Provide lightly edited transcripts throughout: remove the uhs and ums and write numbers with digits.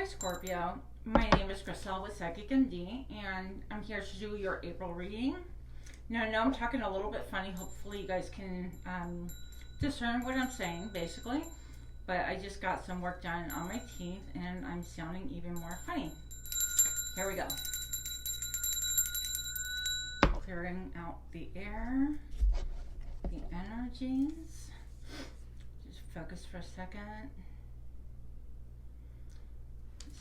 Hi Scorpio, my name is Crystal with Psychic MD, and I'm here to do your April reading. Now I know I'm talking a little bit funny, hopefully you guys can discern what I'm saying basically, but I just got some work done on my teeth and I'm sounding even more funny. Here we go. Clearing out the air, the energies. Just focus for a second.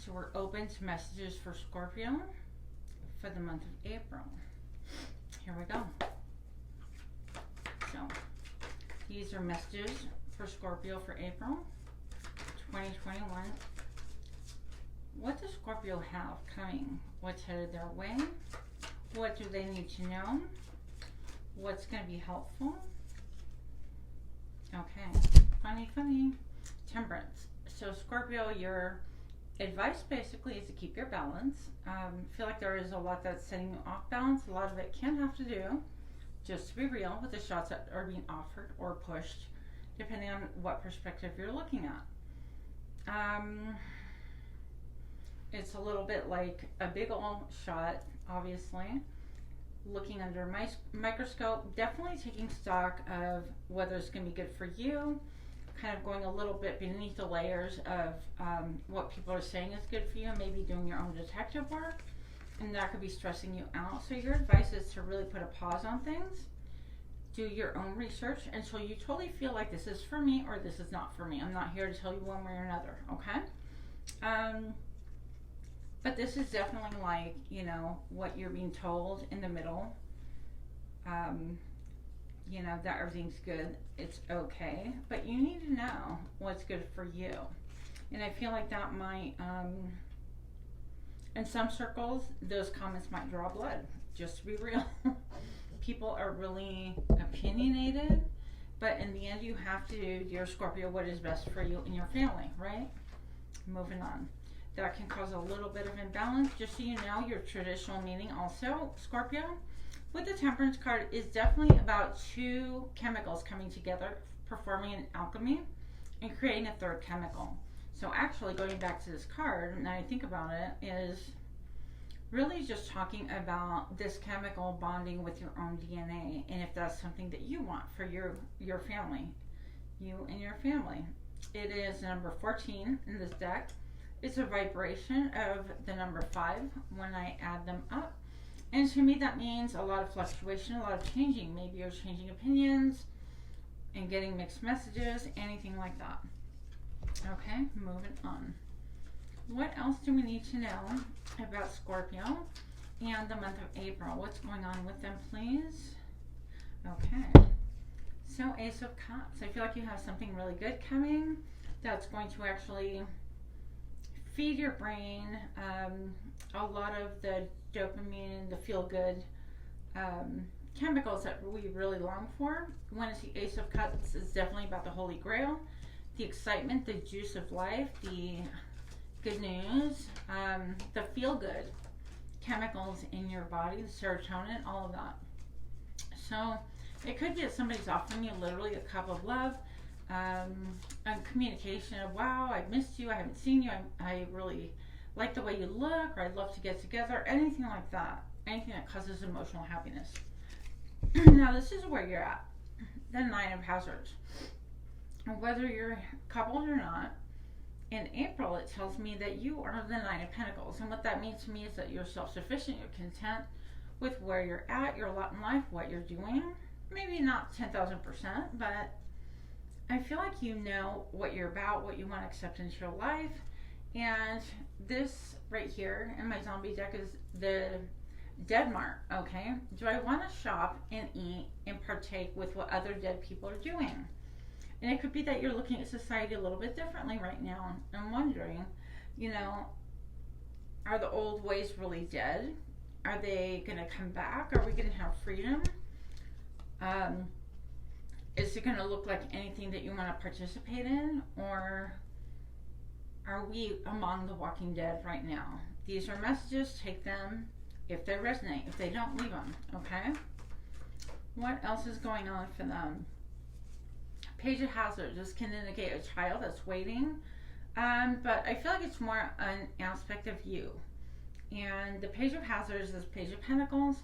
So we're open to messages for Scorpio for the month of April. Here we go. So these are messages for Scorpio for April 2021. What does Scorpio have coming? What's headed their way? What do they need to know? What's going to be helpful? Okay, funny. Temperance. So Scorpio, your advice basically is to keep your balance. I feel like there is a lot that's setting you off balance. A lot of it can have to do, just to be real, with the shots that are being offered or pushed, depending on what perspective you're looking at. It's a little bit like a big old shot, obviously. Looking under my microscope, definitely taking stock of whether it's going to be good for you, kind of going a little bit beneath the layers of what people are saying is good for you, maybe doing your own detective work, and that could be stressing you out. So your advice is to really put a pause on things, do your own research until you totally feel like this is for me or this is not for me. I'm not here to tell you one way or another, okay? But this is definitely like, you know, what you're being told in the middle. You know, that everything's good, it's okay, but you need to know what's good for you. And I feel like that might, in some circles, those comments might draw blood, just to be real. People are really opinionated, but in the end you have to do, dear Scorpio, what is best for you and your family, right? Moving on. That can cause a little bit of imbalance. Just so you know, your traditional meaning also, Scorpio, with the Temperance card, is definitely about two chemicals coming together, performing an alchemy, and creating a third chemical. So actually, going back to this card, and I think about it, is really just talking about this chemical bonding with your own DNA, and if that's something that you want for your family, you and your family. It is number 14 in this deck. It's a vibration of the number 5 when I add them up. And to me, that means a lot of fluctuation, a lot of changing. Maybe you're changing opinions and getting mixed messages, anything like that. Okay, moving on. What else do we need to know about Scorpio and the month of April? What's going on with them, please? Okay. So, Ace of Cups. I feel like you have something really good coming that's going to actually feed your brain a lot of the dopamine, the feel-good chemicals that we really long for. When it's the Ace of Cups, it's definitely about the Holy Grail, the excitement, the juice of life, the good news, the feel-good chemicals in your body, the serotonin, all of that. So it could be that somebody's offering you literally a cup of love, a communication of, wow, I've missed you, I haven't seen you, I really like the way you look, or I'd love to get together, anything like that, anything that causes emotional happiness. Now this is where you're at, the 9 of Hazards. Whether you're coupled or not, in April it tells me that you are the 9 of Pentacles, and what that means to me is that you're self-sufficient, you're content with where you're at, your lot in life, what you're doing. Maybe not 10,000%, but I feel like you know what you're about, what you want to accept into your life. And this right here in my zombie deck is the Dead Mart, okay? Do I want to shop and eat and partake with what other dead people are doing? And it could be that you're looking at society a little bit differently right now and wondering, you know, are the old ways really dead? Are they going to come back? Are we going to have freedom? Is it going to look like anything that you want to participate in? Or are we among the walking dead right now? These are messages. Take them if they resonate. If they don't, leave them. Okay? What else is going on for them? Page of Hazards. This can indicate a child that's waiting But I feel like it's more an aspect of you. And the Page of Hazards is Page of Pentacles,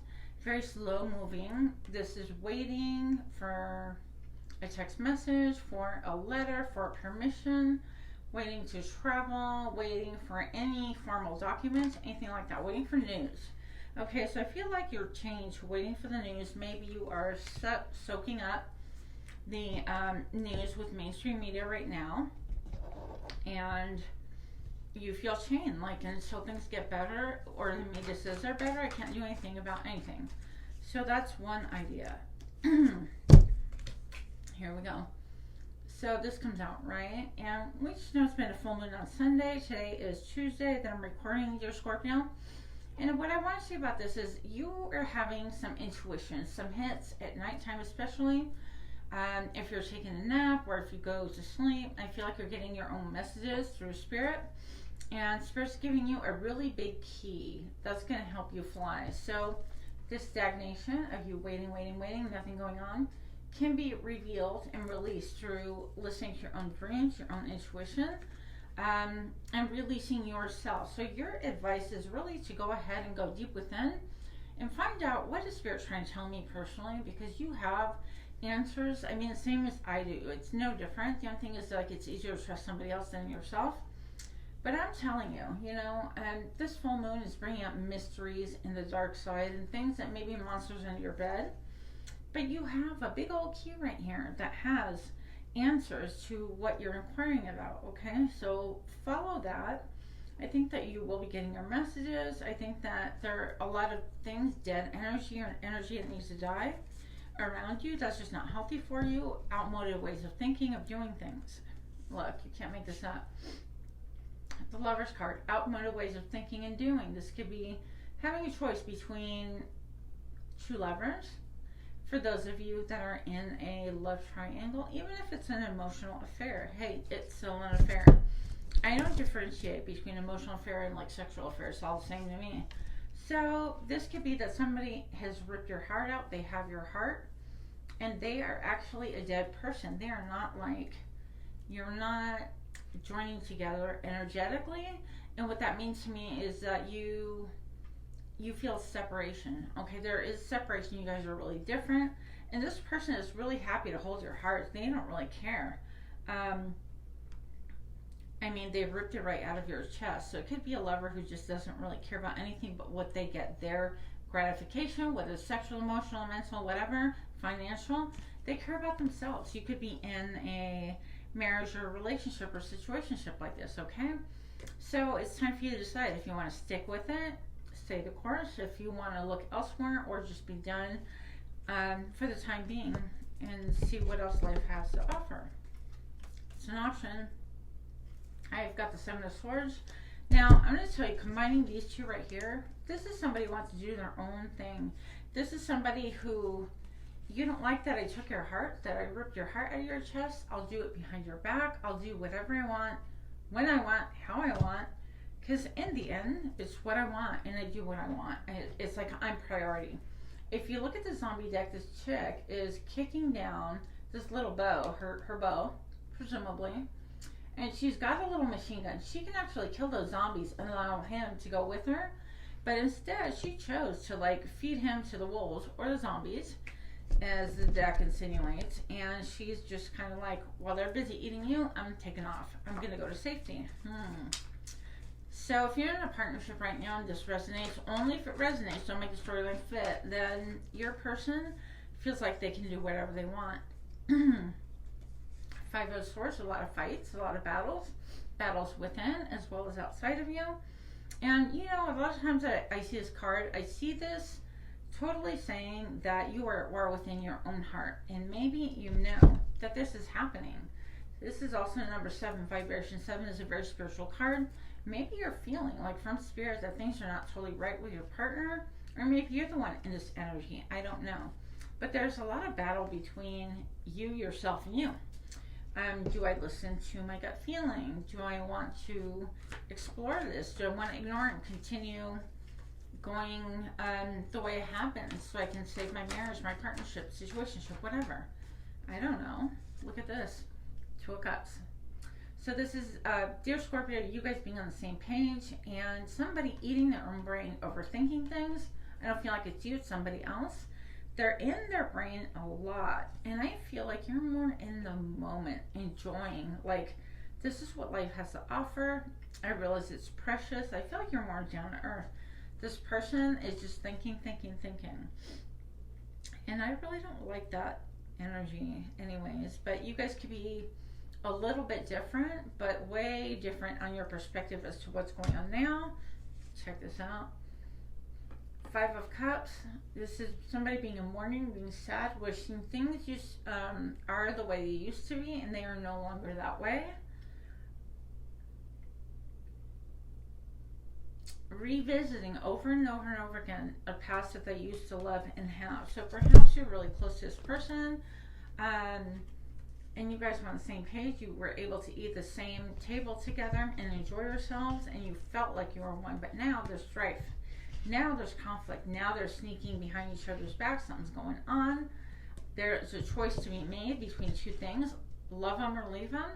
very slow moving. This is waiting for a text message, for a letter, for permission, waiting to travel, waiting for any formal documents, anything like that, waiting for news. Okay, so I feel like you're changed, waiting for the news. Maybe you are soaking up the news with mainstream media right now, and you feel chained, like until things get better or the media says they're better, I can't do anything about anything. So that's one idea. Here we go. So this comes out, right? And we just know it's been a full moon on Sunday. Today is Tuesday that I'm recording, dear Scorpio. And what I want to say about this is you are having some intuition, some hits at nighttime especially. If you're taking a nap or if you go to sleep, I feel like you're getting your own messages through Spirit. And Spirit's giving you a really big key that's going to help you fly. So this stagnation of you waiting, nothing going on, can be revealed and released through listening to your own dreams, your own intuition, and releasing yourself. So your advice is really to go ahead and go deep within and find out what is Spirit trying to tell me personally, because you have answers. I mean, the same as I do. It's no different. The only thing is, like, it's easier to trust somebody else than yourself. But I'm telling you, you know, this full moon is bringing up mysteries in the dark side and things that may be monsters under your bed. But you have a big old key right here that has answers to what you're inquiring about, okay? So follow that. I think that you will be getting your messages. I think that there are a lot of things, dead energy or energy that needs to die around you. That's just not healthy for you. Outmoded ways of thinking, of doing things. Look, you can't make this up. The Lover's card, outmoded ways of thinking and doing. This could be having a choice between two lovers. For those of you that are in a love triangle, even if it's an emotional affair, hey, it's still an affair. I don't differentiate between emotional affair and like sexual affair. It's all the same to me. So this could be that somebody has ripped your heart out. They have your heart, and they are actually a dead person. They are not like, you're not joining together energetically. And what that means to me is that you feel separation. Okay, there is separation. You guys are really different, and this person is really happy to hold your heart. They don't really care. I mean, they've ripped it right out of your chest. So it could be a lover who just doesn't really care about anything but what they get, their gratification, whether it's sexual, emotional, mental, whatever, financial. They care about themselves. You could be in a marriage or relationship or situationship like this, okay? So it's time for you to decide if you want to stick with it, stay the course, if you want to look elsewhere, or just be done for the time being and see what else life has to offer. It's an option. I've got the Seven of Swords. Now, I'm going to tell you, combining these two right here, this is somebody who wants to do their own thing. This is somebody who, you don't like that I took your heart, that I ripped your heart out of your chest. I'll do it behind your back. I'll do whatever I want, when I want, how I want. Because in the end, it's what I want, and I do what I want. It's like I'm priority. If you look at the zombie deck, this chick is kicking down this little bow, her bow, presumably. And she's got a little machine gun. She can actually kill those zombies and allow him to go with her. But instead, she chose to like feed him to the wolves or the zombies, as the deck insinuates. And she's just kind of like, while they're busy eating you, I'm taking off. I'm going to go to safety. So if you're in a partnership right now and this resonates, only if it resonates, don't make the storyline fit, then your person feels like they can do whatever they want. Five of Swords, a lot of fights, a lot of battles within as well as outside of you. And you know, a lot of times I see this card, I see this totally saying that you are at war within your own heart. And maybe you know that this is happening. This is also number 7, vibration 7 is a very spiritual card. Maybe you're feeling like from Spirit that things are not totally right with your partner, or maybe you're the one in this energy. I don't know. But there's a lot of battle between you, yourself, and you. Do I listen to my gut feeling? Do I want to explore this? Do I want to ignore it and continue going the way it happens so I can save my marriage, my partnership, situationship, whatever? I don't know. Look at this. 2 of Cups. So this is, dear Scorpio, you guys being on the same page and somebody eating their own brain, overthinking things. I don't feel like it's you, it's somebody else. They're in their brain a lot. And I feel like you're more in the moment, enjoying, like, this is what life has to offer. I realize it's precious. I feel like you're more down to earth. This person is just thinking. And I really don't like that energy anyways. But you guys could be a little bit different, but way different on your perspective as to what's going on now. Check this out. 5 of Cups. This is somebody being in mourning, being sad, wishing things just are the way they used to be, and they are no longer that way. Revisiting over and over and over again a past that they used to love and have. So perhaps you're really close to this person, and you guys were on the same page. You were able to eat the same table together and enjoy yourselves, and you felt like you were one. But now there's strife. Now there's conflict. Now they're sneaking behind each other's back. Something's going on. There's a choice to be made between two things: love them or leave them,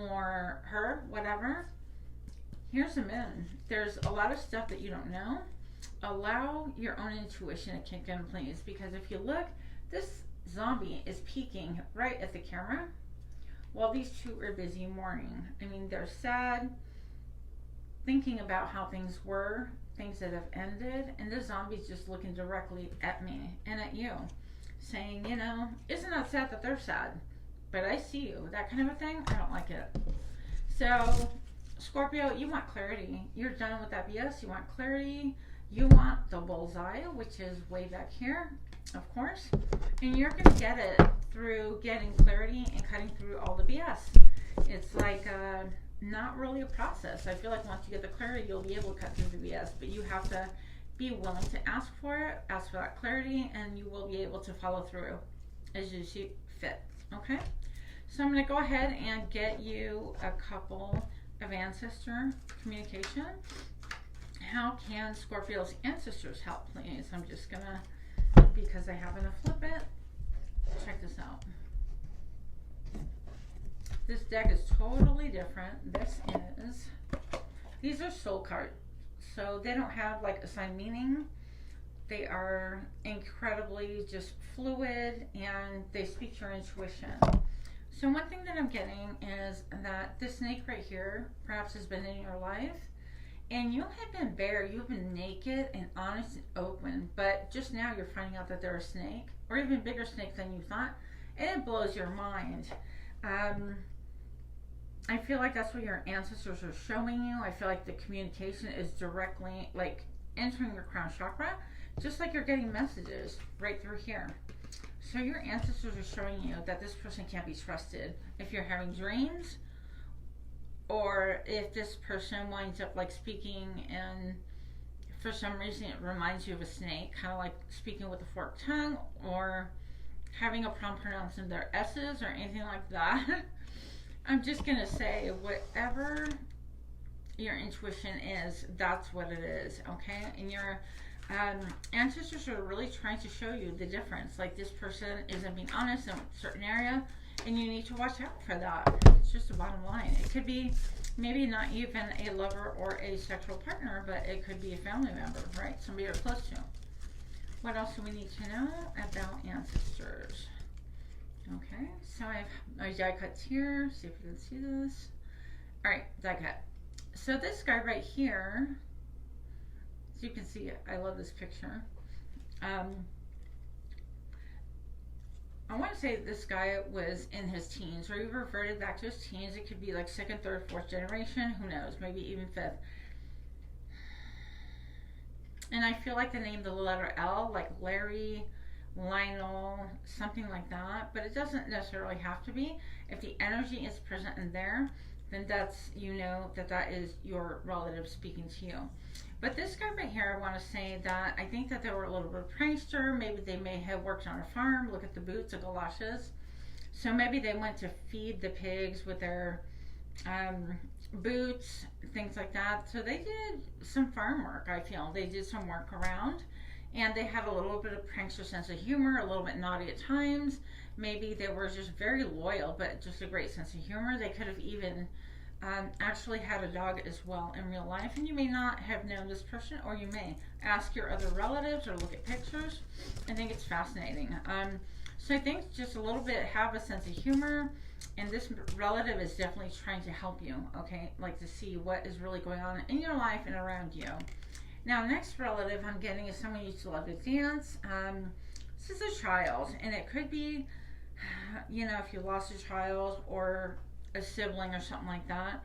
or her, whatever. Here's the moon. There's a lot of stuff that you don't know. Allow your own intuition to kick in, please, because if you look, this zombie is peeking right at the camera while these two are busy mourning. I mean, they're sad, thinking about how things were, things that have ended, and the zombie's just looking directly at me and at you, saying, you know, isn't that sad that they're sad? But I see you. That kind of a thing, I don't like it. So Scorpio, you want clarity. You're done with that BS. You want clarity. You want the bullseye, which is way back here, of course. And you're going to get it through getting clarity and cutting through all the BS. It's like not really a process. I feel like once you get the clarity, you'll be able to cut through the BS. But you have to be willing to ask for it, ask for that clarity, and you will be able to follow through as you see fit. Okay? So I'm going to go ahead and get you a couple of ancestor communication. How can Scorpio's ancestors help, please? I'm just gonna, because I happen to flip it, check this out. This deck is totally different. These are soul cards, so they don't have like assigned meaning. They are incredibly just fluid, and they speak your intuition. So one thing that I'm getting is that this snake right here perhaps has been in your life, and you have been bare, you've been naked and honest and open, but just now you're finding out that they're a snake, or even bigger snake than you thought, and it blows your mind. I feel like that's what your ancestors are showing you. I feel like the communication is directly like entering your crown chakra, just like you're getting messages right through here. So your ancestors are showing you that this person can't be trusted. If you're having dreams, or if this person winds up like speaking and for some reason it reminds you of a snake, kind of like speaking with a forked tongue, or having a problem pronouncing their S's or anything like that. I'm just going to say whatever your intuition is, that's what it is, okay? And your ancestors are really trying to show you the difference. Like, this person isn't being honest in a certain area, and you need to watch out for that. It's just the bottom line. It could be maybe not even a lover or a sexual partner, but it could be a family member, right? Somebody you're close to. What else do we need to know about ancestors? Okay, so I have my die cuts here. See if you can see this. All right, die cut. So this guy right here, as you can see, I love this picture. I want to say this guy was in his teens, or he reverted back to his teens. It could be like second, third, fourth generation. Who knows? Maybe even fifth. And I feel like the name, the letter L, like Larry, Lionel, something like that. But it doesn't necessarily have to be. If the energy is present in there, then that's, you know, that is your relative speaking to you. But this guy right here, I want to say that I think that they were a little bit of a prankster. Maybe they may have worked on a farm. Look at the boots, the galoshes. So maybe they went to feed the pigs with their boots, things like that. So they did some farm work, I feel. They did some work around. And they had a little bit of prankster sense of humor, a little bit naughty at times. Maybe they were just very loyal, but just a great sense of humor. They could have even actually had a dog as well in real life, and you may not have known this person, or you may ask your other relatives or look at pictures. I think it's fascinating. So I think just a little bit have a sense of humor, and this relative is definitely trying to help you, okay, like to see what is really going on in your life and around you. Now, next relative I'm getting is someone who used to love to dance. This is a child, and it could be, you know, if you lost a child or a sibling or something like that.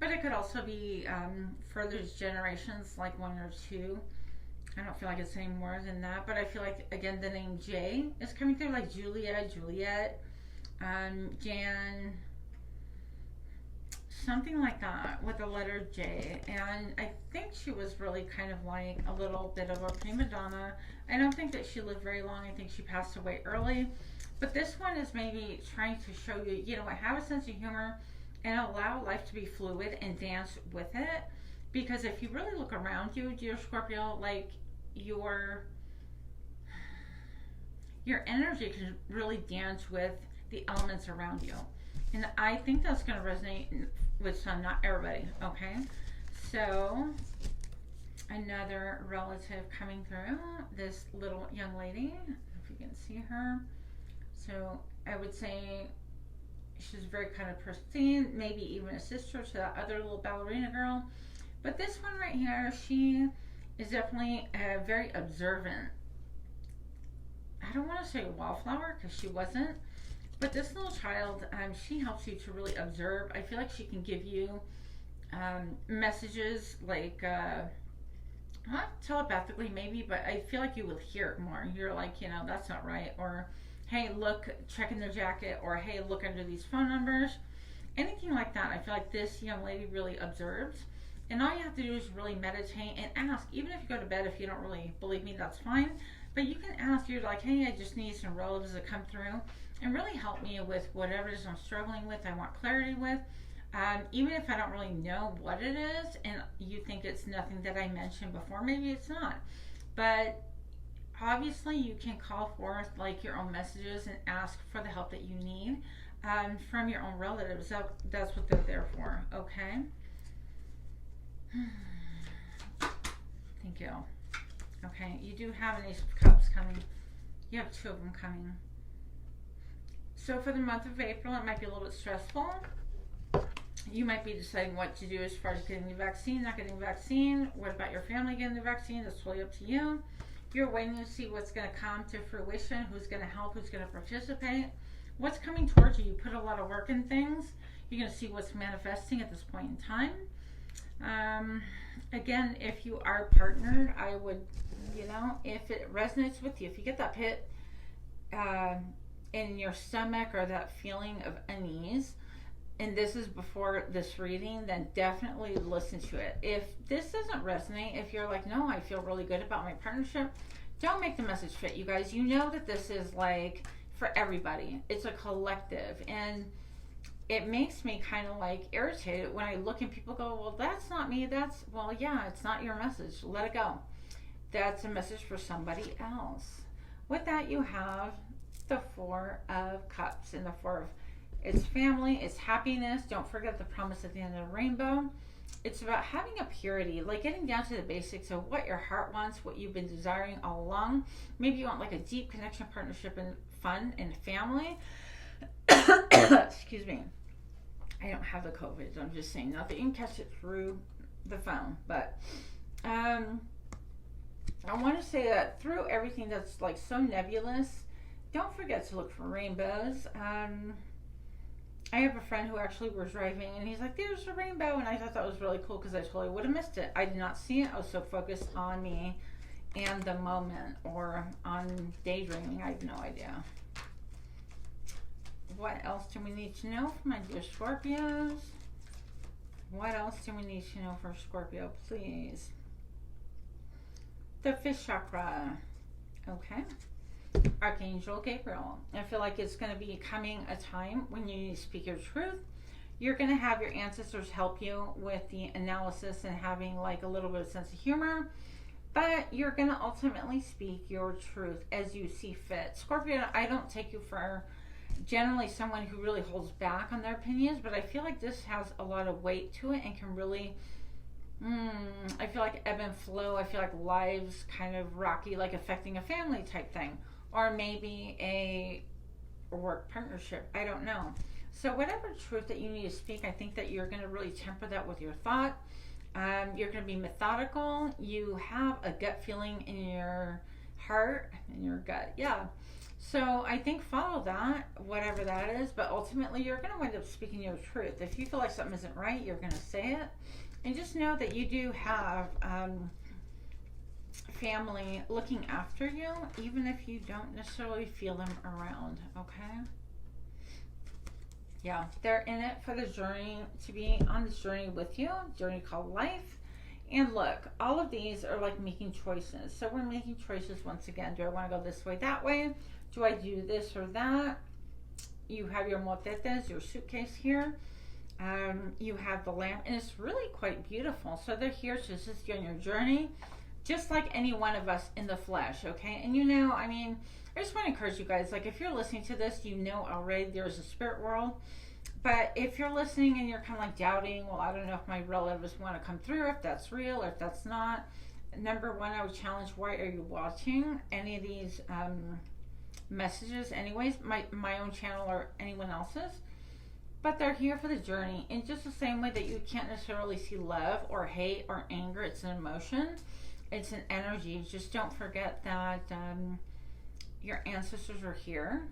But it could also be further generations, like 1 or 2. I don't feel like it's any more than that, but I feel like, again, the name Jay is coming through, like Julia, Juliet, Jan, something like that with the letter J. And I think she was really kind of like a little bit of a prima donna. I don't think that she lived very long. I think she passed away early. But this one is maybe trying to show you, you know what, have a sense of humor and allow life to be fluid and dance with it. Because if you really look around you, dear Scorpio, like your energy can really dance with the elements around you. And I think that's going to resonate with some, not everybody, okay? So, another relative coming through, this little young lady, if you can see her. So, I would say she's very kind of pristine, maybe even a sister to that other little ballerina girl. But this one right here, she is definitely very observant. I don't want to say a wallflower because she wasn't. But this little child, she helps you to really observe. I feel like she can give you messages like, not telepathically maybe, but I feel like you will hear it more. You're like, you know, that's not right. Or, hey, look, check in their jacket. Or, hey, look under these phone numbers. Anything like that. I feel like this young lady really observes. And all you have to do is really meditate and ask. Even if you go to bed, if you don't really believe me, that's fine. But you can ask. You're like, hey, I just need some relatives to come through and really help me with whatever it is I'm struggling with, I want clarity with. Even if I don't really know what it is, and you think it's nothing that I mentioned before, maybe it's not. But obviously you can call forth like your own messages and ask for the help that you need from your own relatives. That's what they're there for, okay? Thank you. Okay, you do have an Ace of Cups coming. You have 2 of them coming. So for the month of April, it might be a little bit stressful. You might be deciding what to do as far as getting the vaccine, not getting the vaccine. What about your family getting the vaccine? That's totally up to you. You're waiting to see what's going to come to fruition, who's going to help, who's going to participate. What's coming towards you? You put a lot of work in things. You're going to see what's manifesting at this point in time. Again, if you are partnered, I would, you know, if it resonates with you, if you get that pit in your stomach or that feeling of unease, and this is before this reading, then definitely listen to it. If this doesn't resonate, if you're like, no, I feel really good about my partnership, don't make the message fit, you guys. You know that this is like for everybody. It's a collective, and it makes me kind of like irritated when I look and people go, well, that's not me. That's, well, yeah, it's not your message. Let it go. That's a message for somebody else. With that, you have the 4 of Cups, and the 4 of, it's family, it's happiness. Don't forget the promise at the end of the rainbow. It's about having a purity, like getting down to the basics of what your heart wants, what you've been desiring all along. Maybe you want like a deep connection, partnership, and fun and family. Excuse me. I don't have the COVID. I'm just saying, not that you can catch it through the phone, but I want to say that through everything that's like so nebulous, don't forget to look for rainbows. I have a friend who actually was driving, and he's like, there's a rainbow, and I thought that was really cool because I totally would have missed it. I did not see it. I was so focused on me and the moment, or on daydreaming. I have no idea. What else do we need to know for my dear Scorpios? What else do we need to know for Scorpio, please? The fish chakra. Okay. Archangel Gabriel. I feel like it's going to be coming a time when you need to speak your truth. You're going to have your ancestors help you with the analysis and having like a little bit of sense of humor. But you're going to ultimately speak your truth as you see fit. Scorpio, I don't take you for generally someone who really holds back on their opinions, but I feel like this has a lot of weight to it and can really, I feel like ebb and flow. I feel like lives kind of rocky, like affecting a family type thing, or maybe a work partnership. I don't know. So whatever truth that you need to speak, I think that you're going to really temper that with your thought. You're going to be methodical. You have a gut feeling in your heart, in your gut. Yeah. So I think follow that, whatever that is, but ultimately you're going to wind up speaking your truth. If you feel like something isn't right, you're going to say it. And just know that you do have family looking after you, even if you don't necessarily feel them around, okay? Yeah, they're in it for the journey, to be on this journey with you, journey called life. And look, all of these are like making choices. So we're making choices once again. Do I want to go this way, that way? Do I do this or that? You have your motetes, your suitcase here. You have the lamp, and it's really quite beautiful. So they're here to assist you on your journey, just like any one of us in the flesh, okay? And you know, I mean, I just want to encourage you guys, like if you're listening to this, you know already there's a spirit world. But if you're listening and you're kind of like doubting, well, I don't know if my relatives want to come through, if that's real, or if that's not. Number one, I would challenge, why are you watching any of these messages anyways, my own channel or anyone else's? But they're here for the journey, in just the same way that you can't necessarily see love or hate or anger. It's an emotion, it's an energy. Just don't forget that your ancestors are here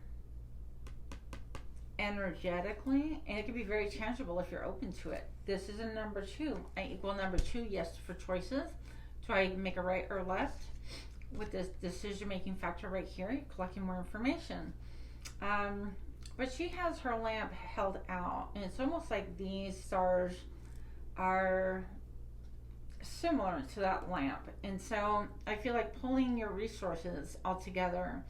energetically, and it can be very tangible if you're open to it. This is a number 2. I equal number 2, yes, for choices. Do I make a right or left? With this decision-making factor right here, you're collecting more information. But she has her lamp held out, and it's almost like these stars are similar to that lamp. And so I feel like pulling your resources all together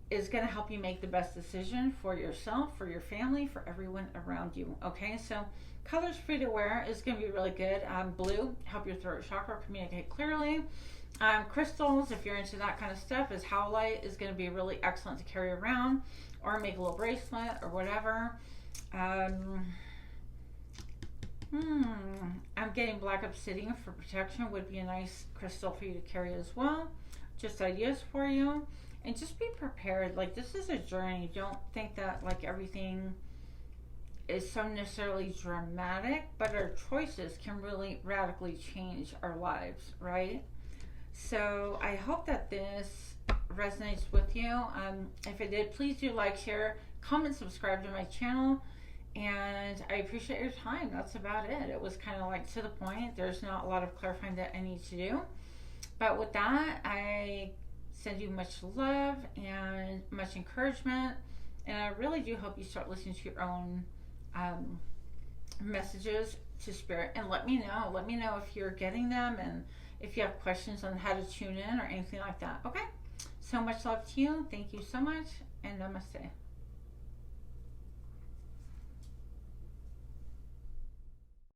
is going to help you make the best decision for yourself, for your family, for everyone around you. Okay, so colors free to wear is going to be really good. Blue, help your throat chakra communicate clearly. Crystals, if you're into that kind of stuff, is howlite is going to be really excellent to carry around, or make a little bracelet or whatever. I'm getting black obsidian for protection would be a nice crystal for you to carry as well. Just ideas for you. And just be prepared. Like, this is a journey. Don't think that like everything is so necessarily dramatic, but our choices can really radically change our lives, right? So I hope that this resonates with you. If it did, please do like, share, comment, subscribe to my channel. And I appreciate your time. That's about it. It was kind of like to the point. There's not a lot of clarifying that I need to do. But with that, I send you much love and much encouragement. And I really do hope you start listening to your own messages to Spirit. And let me know. Let me know if you're getting them and if you have questions on how to tune in or anything like that. Okay? So much love to you. Thank you so much. And namaste.